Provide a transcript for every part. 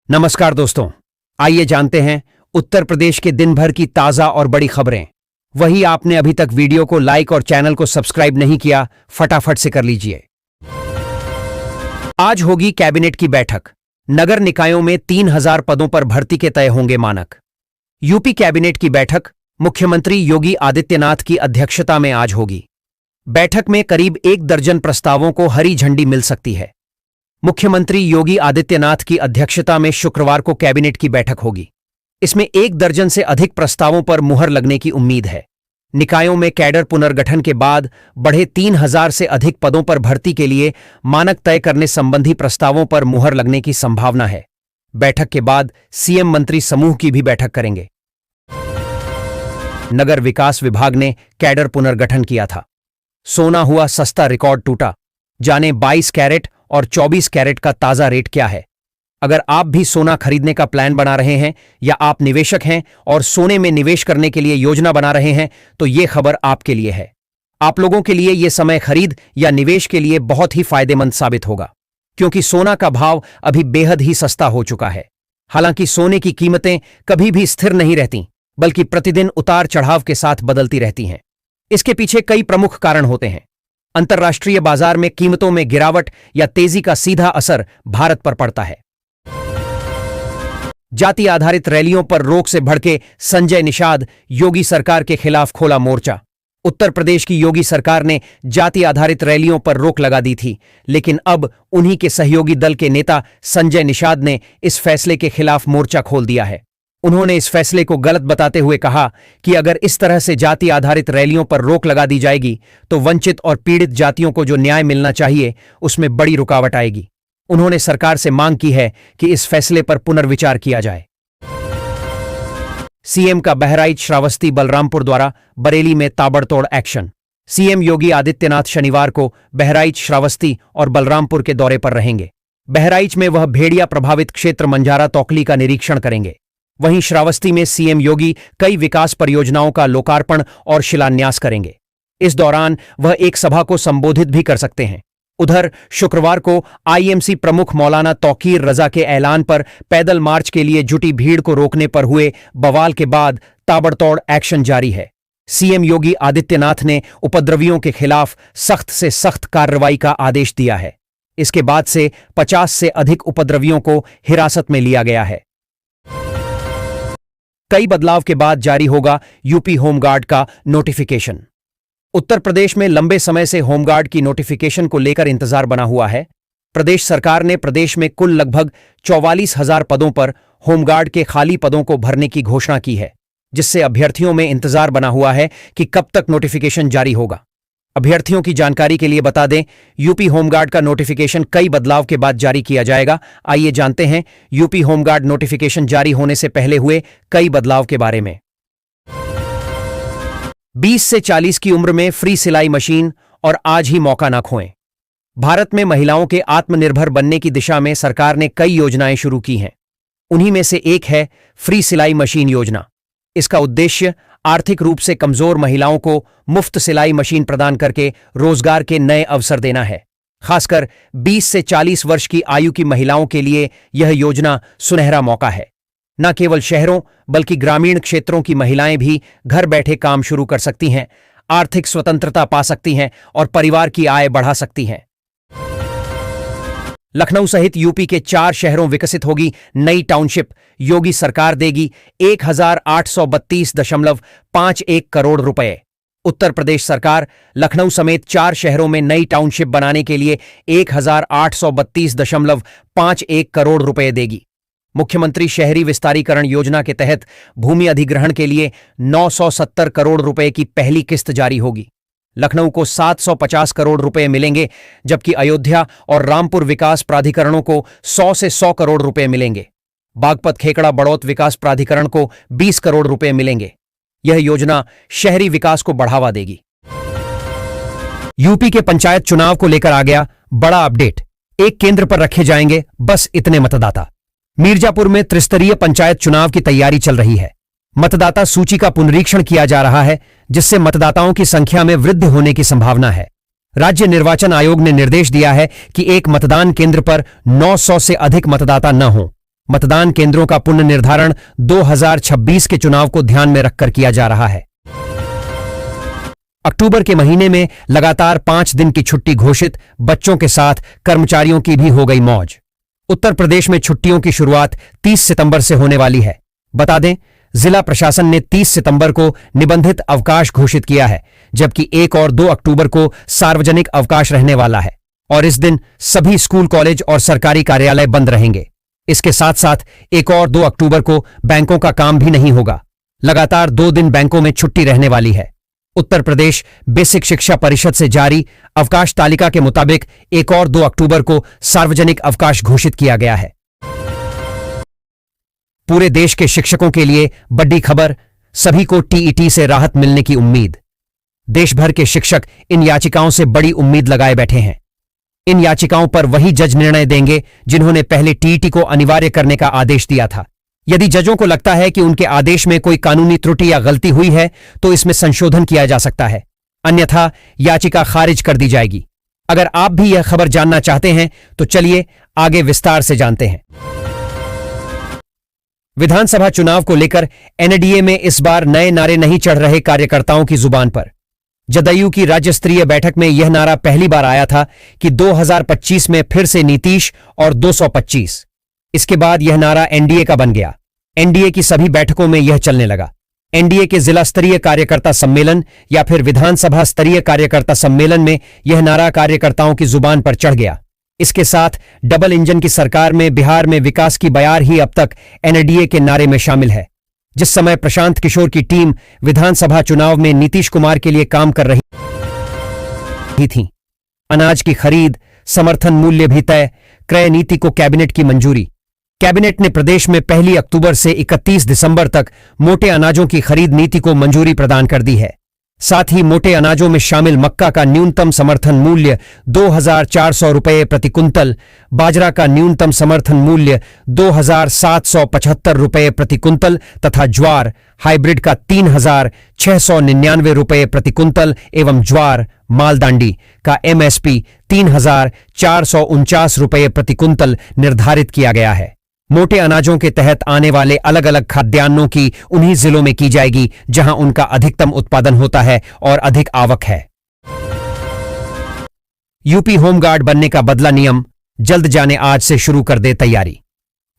नमस्कार दोस्तों, आइए जानते हैं उत्तर प्रदेश के दिन भर की ताजा और बड़ी खबरें। वही आपने अभी तक वीडियो को लाइक और चैनल को सब्सक्राइब नहीं किया, फटाफट से कर लीजिए। आज होगी कैबिनेट की बैठक। नगर निकायों में 3000 पदों पर भर्ती के तय होंगे मानक। यूपी कैबिनेट की बैठक मुख्यमंत्री योगी आदित्यनाथ की अध्यक्षता में आज होगी। बैठक में करीब 1 दर्जन प्रस्तावों को हरी झंडी मिल सकती है। मुख्यमंत्री योगी आदित्यनाथ की अध्यक्षता में शुक्रवार को कैबिनेट की बैठक होगी। इसमें 1 दर्जन से अधिक प्रस्तावों पर मुहर लगने की उम्मीद है। निकायों में कैडर पुनर्गठन के बाद बढ़े 3000 से अधिक पदों पर भर्ती के लिए मानक तय करने संबंधी प्रस्तावों पर मुहर लगने की संभावना है। बैठक के बाद सीएम मंत्री समूह की भी बैठक करेंगे। नगर विकास विभाग ने कैडर पुनर्गठन किया था। सोना हुआ सस्ता, रिकॉर्ड टूटा। जाने 22 कैरेट और 24 कैरेट का ताजा रेट क्या है। अगर आप भी सोना खरीदने का प्लान बना रहे हैं या आप निवेशक हैं और सोने में निवेश करने के लिए योजना बना रहे हैं तो ये खबर आपके लिए है। आप लोगों के लिए यह समय खरीद या निवेश के लिए बहुत ही फायदेमंद साबित होगा, क्योंकि सोना का भाव अभी बेहद ही सस्ता हो चुका है। हालांकि सोने की कीमतें कभी भी स्थिर नहीं रहती, बल्कि प्रतिदिन उतार चढ़ाव के साथ बदलती रहती हैं। इसके पीछे कई प्रमुख कारण होते हैं। अंतर्राष्ट्रीय बाजार में कीमतों में गिरावट या तेजी का सीधा असर भारत पर पड़ता है। जाति आधारित रैलियों पर रोक से भड़के संजय निषाद, योगी सरकार के खिलाफ खोला मोर्चा। उत्तर प्रदेश की योगी सरकार ने जाति आधारित रैलियों पर रोक लगा दी थी, लेकिन अब उन्हीं के सहयोगी दल के नेता संजय निषाद ने इस फैसले के खिलाफ मोर्चा खोल दिया है। उन्होंने इस फैसले को गलत बताते हुए कहा कि अगर इस तरह से जाति आधारित रैलियों पर रोक लगा दी जाएगी तो वंचित और पीड़ित जातियों को जो न्याय मिलना चाहिए उसमें बड़ी रुकावट आएगी। उन्होंने सरकार से मांग की है कि इस फैसले पर पुनर्विचार किया जाए। सीएम का बहराइच, श्रावस्ती, बलरामपुर द्वारा बरेली में ताबड़तोड़ एक्शन। सीएम योगी आदित्यनाथ शनिवार को बहराइच, श्रावस्ती और बलरामपुर के दौरे पर रहेंगे। बहराइच में वह भेड़िया प्रभावित क्षेत्र मंझारा तौकली का निरीक्षण करेंगे। वहीं श्रावस्ती में सीएम योगी कई विकास परियोजनाओं का लोकार्पण और शिलान्यास करेंगे। इस दौरान वह एक सभा को संबोधित भी कर सकते हैं। उधर शुक्रवार को आईएमसी प्रमुख मौलाना तौकीर रजा के ऐलान पर पैदल मार्च के लिए जुटी भीड़ को रोकने पर हुए बवाल के बाद ताबड़तोड़ एक्शन जारी है। सीएम योगी आदित्यनाथ ने उपद्रवियों के खिलाफ सख्त से सख्त कार्रवाई का आदेश दिया है। इसके बाद से 50 से अधिक उपद्रवियों को हिरासत में लिया गया है। कई बदलाव के बाद जारी होगा यूपी होमगार्ड का नोटिफिकेशन। उत्तर प्रदेश में लंबे समय से होमगार्ड की नोटिफिकेशन को लेकर इंतजार बना हुआ है। प्रदेश सरकार ने प्रदेश में कुल लगभग 44,000 पदों पर होमगार्ड के खाली पदों को भरने की घोषणा की है, जिससे अभ्यर्थियों में इंतजार बना हुआ है कि कब तक नोटिफिकेशन जारी होगा। अभ्यर्थियों की जानकारी के लिए बता दें, यूपी होमगार्ड का नोटिफिकेशन कई बदलाव के बाद जारी किया जाएगा। आइए जानते हैं यूपी होमगार्ड नोटिफिकेशन जारी होने से पहले हुए कई बदलाव के बारे में। 20 से 40 की उम्र में फ्री सिलाई मशीन और आज ही मौका ना खोएं। भारत में महिलाओं के आत्मनिर्भर बनने की दिशा में सरकार ने कई योजनाएं शुरू की हैं। उन्हीं में से एक है फ्री सिलाई मशीन योजना। इसका उद्देश्य आर्थिक रूप से कमजोर महिलाओं को मुफ्त सिलाई मशीन प्रदान करके रोजगार के नए अवसर देना है। खासकर 20 से 40 वर्ष की आयु की महिलाओं के लिए यह योजना सुनहरा मौका है। न केवल शहरों बल्कि ग्रामीण क्षेत्रों की महिलाएं भी घर बैठे काम शुरू कर सकती हैं, आर्थिक स्वतंत्रता पा सकती हैं और परिवार की आय बढ़ा सकती हैं। लखनऊ सहित यूपी के 4 शहरों विकसित होगी नई टाउनशिप। योगी सरकार देगी 1832.51 करोड़ रुपए। उत्तर प्रदेश सरकार लखनऊ समेत 4 शहरों में नई टाउनशिप बनाने के लिए 1832.51 करोड़ रुपए देगी। मुख्यमंत्री शहरी विस्तारीकरण योजना के तहत भूमि अधिग्रहण के लिए 970 करोड़ रुपए की पहली किस्त जारी होगी। लखनऊ को 750 करोड़ रुपए मिलेंगे, जबकि अयोध्या और रामपुर विकास प्राधिकरणों को 100 से 100 करोड़ रुपए मिलेंगे। बागपत खेकड़ा बड़ौत विकास प्राधिकरण को 20 करोड़ रुपए मिलेंगे। यह योजना शहरी विकास को बढ़ावा देगी। यूपी के पंचायत चुनाव को लेकर आ गया बड़ा अपडेट। एक केंद्र पर रखे जाएंगे बस इतने मतदाता। मीरजापुर में त्रिस्तरीय पंचायत चुनाव की तैयारी चल रही है। मतदाता सूची का पुनरीक्षण किया जा रहा है, जिससे मतदाताओं की संख्या में वृद्धि होने की संभावना है। राज्य निर्वाचन आयोग ने निर्देश दिया है कि एक मतदान केंद्र पर 900 से अधिक मतदाता न हों। मतदान केंद्रों का पुनर्निर्धारण 2026 के चुनाव को ध्यान में रखकर किया जा रहा है। अक्टूबर के महीने में लगातार 5 दिन की छुट्टी घोषित, बच्चों के साथ कर्मचारियों की भी हो गई मौज। उत्तर प्रदेश में छुट्टियों की शुरुआत 30 सितंबर से होने वाली है। बता दें, जिला प्रशासन ने 30 सितंबर को निबंधित अवकाश घोषित किया है, जबकि 1 और 2 अक्टूबर को सार्वजनिक अवकाश रहने वाला है और इस दिन सभी स्कूल, कॉलेज और सरकारी कार्यालय बंद रहेंगे। इसके साथ साथ 1 और 2 अक्टूबर को बैंकों का काम भी नहीं होगा। लगातार 2 दिन बैंकों में छुट्टी रहने वाली है। उत्तर प्रदेश बेसिक शिक्षा परिषद से जारी अवकाश तालिका के मुताबिक 1 और 2 अक्टूबर को सार्वजनिक अवकाश घोषित किया गया है। पूरे देश के शिक्षकों के लिए बड़ी खबर, सभी को टीईटी से राहत मिलने की उम्मीद। देश भर के शिक्षक इन याचिकाओं से बड़ी उम्मीद लगाए बैठे हैं। इन याचिकाओं पर वही जज निर्णय देंगे जिन्होंने पहले टीईटी को अनिवार्य करने का आदेश दिया था। यदि जजों को लगता है कि उनके आदेश में कोई कानूनी त्रुटि या गलती हुई है तो इसमें संशोधन किया जा सकता है, अन्यथा याचिका खारिज कर दी जाएगी। अगर आप भी यह खबर जानना चाहते हैं तो चलिए आगे विस्तार से जानते हैं। विधानसभा चुनाव को लेकर एनडीए में इस बार नए नारे नहीं चढ़ रहे कार्यकर्ताओं की जुबान पर। जदयू की राज्य स्तरीय बैठक में यह नारा पहली बार आया था कि 2025 में फिर से नीतीश और 225। इसके बाद यह नारा एनडीए का बन गया। एनडीए की सभी बैठकों में यह चलने लगा। एनडीए के जिला स्तरीय कार्यकर्ता सम्मेलन या फिर विधानसभा स्तरीय कार्यकर्ता सम्मेलन में यह नारा कार्यकर्ताओं की जुबान पर चढ़ गया। इसके साथ डबल इंजन की सरकार में बिहार में विकास की बयार ही अब तक एनडीए के नारे में शामिल है। जिस समय प्रशांत किशोर की टीम विधानसभा चुनाव में नीतीश कुमार के लिए काम कर रही थी। अनाज की खरीद, समर्थन मूल्य भी तय, क्रय नीति को कैबिनेट की मंजूरी। कैबिनेट ने प्रदेश में 1 अक्टूबर से 31 दिसंबर तक मोटे अनाजों की खरीद नीति को मंजूरी प्रदान कर दी है। साथ ही मोटे अनाजों में शामिल मक्का का न्यूनतम समर्थन मूल्य 2,400 रुपये प्रति कुंतल, बाजरा का न्यूनतम समर्थन मूल्य 2,775 रुपये प्रति कुंतल तथा ज्वार हाइब्रिड का 3,699 रुपये प्रति कुंतल एवं ज्वार मालदांडी का एमएसपी 3,449 रुपये प्रति कुंतल निर्धारित किया गया है। मोटे अनाजों के तहत आने वाले अलग अलग खाद्यान्नों की उन्हीं जिलों में की जाएगी जहां उनका अधिकतम उत्पादन होता है और अधिक आवक है। यूपी होमगार्ड बनने का बदला नियम, जल्द जाने आज से शुरू कर दे तैयारी।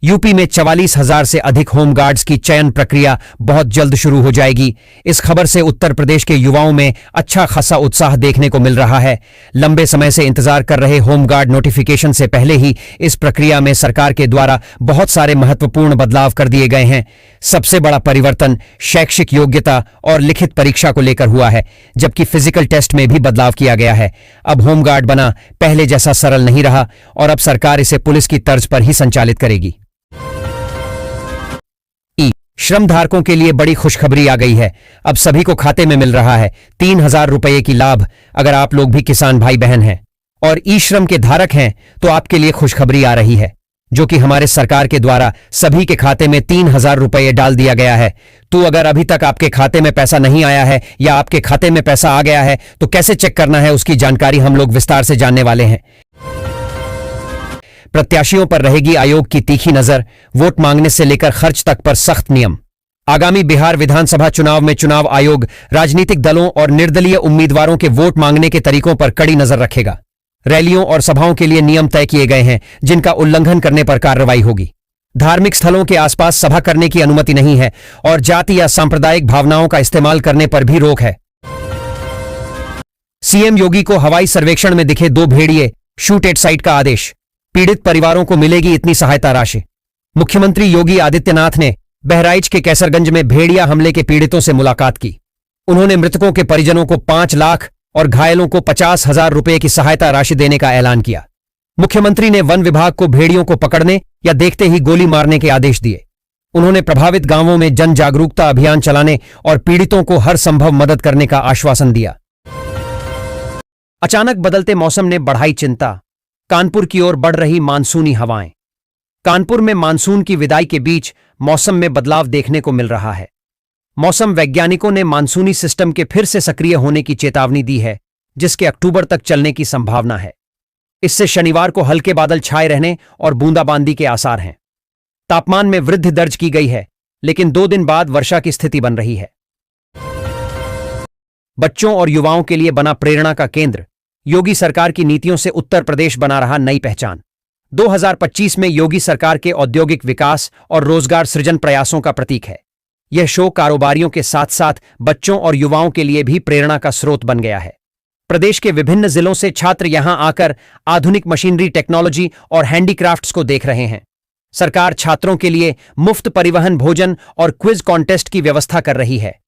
यूपी में 44,000 से अधिक होमगार्ड्स की चयन प्रक्रिया बहुत जल्द शुरू हो जाएगी। इस खबर से उत्तर प्रदेश के युवाओं में अच्छा खासा उत्साह देखने को मिल रहा है। लंबे समय से इंतजार कर रहे होमगार्ड नोटिफिकेशन से पहले ही इस प्रक्रिया में सरकार के द्वारा बहुत सारे महत्वपूर्ण बदलाव कर दिए गए हैं। सबसे बड़ा परिवर्तन शैक्षिक योग्यता और लिखित परीक्षा को लेकर हुआ है, जबकि फिजिकल टेस्ट में भी बदलाव किया गया है। अब होमगार्ड बना पहले जैसा सरल नहीं रहा और अब सरकार इसे पुलिस की तर्ज पर ही संचालित करेगी। श्रम धारकों के लिए बड़ी खुशखबरी आ गई है। अब सभी को खाते में मिल रहा है 3,000 रुपये की लाभ। अगर आप लोग भी किसान भाई बहन हैं और ई श्रम के धारक हैं तो आपके लिए खुशखबरी आ रही है, जो कि हमारे सरकार के द्वारा सभी के खाते में 3,000 रुपये डाल दिया गया है। तो अगर अभी तक आपके खाते में पैसा नहीं आया है या आपके खाते में पैसा आ गया है तो कैसे चेक करना है, उसकी जानकारी हम लोग विस्तार से जानने वाले हैं। प्रत्याशियों पर रहेगी आयोग की तीखी नजर, वोट मांगने से लेकर खर्च तक पर सख्त नियम। आगामी बिहार विधानसभा चुनाव में चुनाव आयोग राजनीतिक दलों और निर्दलीय उम्मीदवारों के वोट मांगने के तरीकों पर कड़ी नजर रखेगा। रैलियों और सभाओं के लिए नियम तय किए गए हैं, जिनका उल्लंघन करने पर कार्रवाई होगी। धार्मिक स्थलों के आसपास सभा करने की अनुमति नहीं है और जाति या सांप्रदायिक भावनाओं का इस्तेमाल करने पर भी रोक है। सीएम योगी को हवाई सर्वेक्षण में दिखे 2 भेड़िए, शूट एट साइट का आदेश। पीड़ित परिवारों को मिलेगी इतनी सहायता राशि। मुख्यमंत्री योगी आदित्यनाथ ने बहराइच के कैसरगंज में भेड़िया हमले के पीड़ितों से मुलाकात की। उन्होंने मृतकों के परिजनों को 5 लाख और घायलों को 50,000 रुपये की सहायता राशि देने का ऐलान किया। मुख्यमंत्री ने वन विभाग को भेड़ियों को पकड़ने या देखते ही गोली मारने के आदेश दिए। उन्होंने प्रभावित गांवों में जन जागरूकता अभियान चलाने और पीड़ितों को हर संभव मदद करने का आश्वासन दिया। अचानक बदलते मौसम ने बढ़ाई चिंता, कानपुर की ओर बढ़ रही मानसूनी हवाएं। कानपुर में मानसून की विदाई के बीच मौसम में बदलाव देखने को मिल रहा है। मौसम वैज्ञानिकों ने मानसूनी सिस्टम के फिर से सक्रिय होने की चेतावनी दी है, जिसके अक्टूबर तक चलने की संभावना है। इससे शनिवार को हल्के बादल छाए रहने और बूंदाबांदी के आसार हैं। तापमान में वृद्धि दर्ज की गई है, लेकिन 2 दिन बाद वर्षा की स्थिति बन रही है। बच्चों और युवाओं के लिए बना प्रेरणा का केंद्र। योगी सरकार की नीतियों से उत्तर प्रदेश बना रहा नई पहचान। 2025 में योगी सरकार के औद्योगिक विकास और रोजगार सृजन प्रयासों का प्रतीक है। यह शो कारोबारियों के साथ साथ बच्चों और युवाओं के लिए भी प्रेरणा का स्रोत बन गया है। प्रदेश के विभिन्न जिलों से छात्र यहां आकर आधुनिक मशीनरी, टेक्नोलॉजी और हैंडीक्राफ्ट्स को देख रहे हैं। सरकार छात्रों के लिए मुफ्त परिवहन, भोजन और क्विज कॉन्टेस्ट की व्यवस्था कर रही है।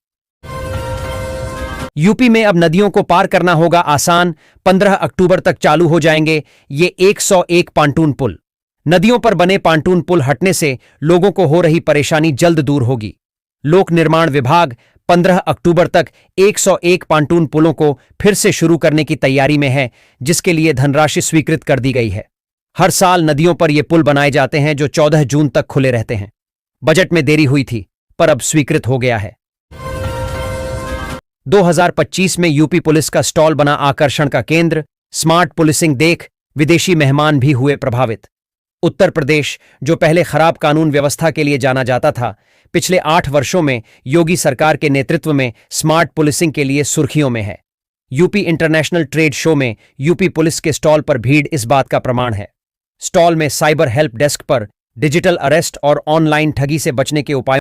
यूपी में अब नदियों को पार करना होगा आसान। 15 अक्टूबर तक चालू हो जाएंगे ये 101 पांटून पुल। नदियों पर बने पांटून पुल हटने से लोगों को हो रही परेशानी जल्द दूर होगी। लोक निर्माण विभाग 15 अक्टूबर तक 101 पांटून पुलों को फिर से शुरू करने की तैयारी में है, जिसके लिए धनराशि स्वीकृत कर दी गई है। हर साल नदियों पर ये पुल बनाए जाते हैं जो 14 जून तक खुले रहते हैं। बजट में देरी हुई थी, पर अब स्वीकृत हो गया है। 2025 में यूपी पुलिस का स्टॉल बना आकर्षण का केंद्र। स्मार्ट पुलिसिंग देख विदेशी मेहमान भी हुए प्रभावित। उत्तर प्रदेश, जो पहले खराब कानून व्यवस्था के लिए जाना जाता था, पिछले 8 वर्षों में योगी सरकार के नेतृत्व में स्मार्ट पुलिसिंग के लिए सुर्खियों में है। यूपी इंटरनेशनल ट्रेड शो में यूपी पुलिस के स्टॉल पर भीड़ इस बात का प्रमाण है। स्टॉल में साइबर हेल्प डेस्क पर डिजिटल अरेस्ट और ऑनलाइन ठगी से बचने के उपायों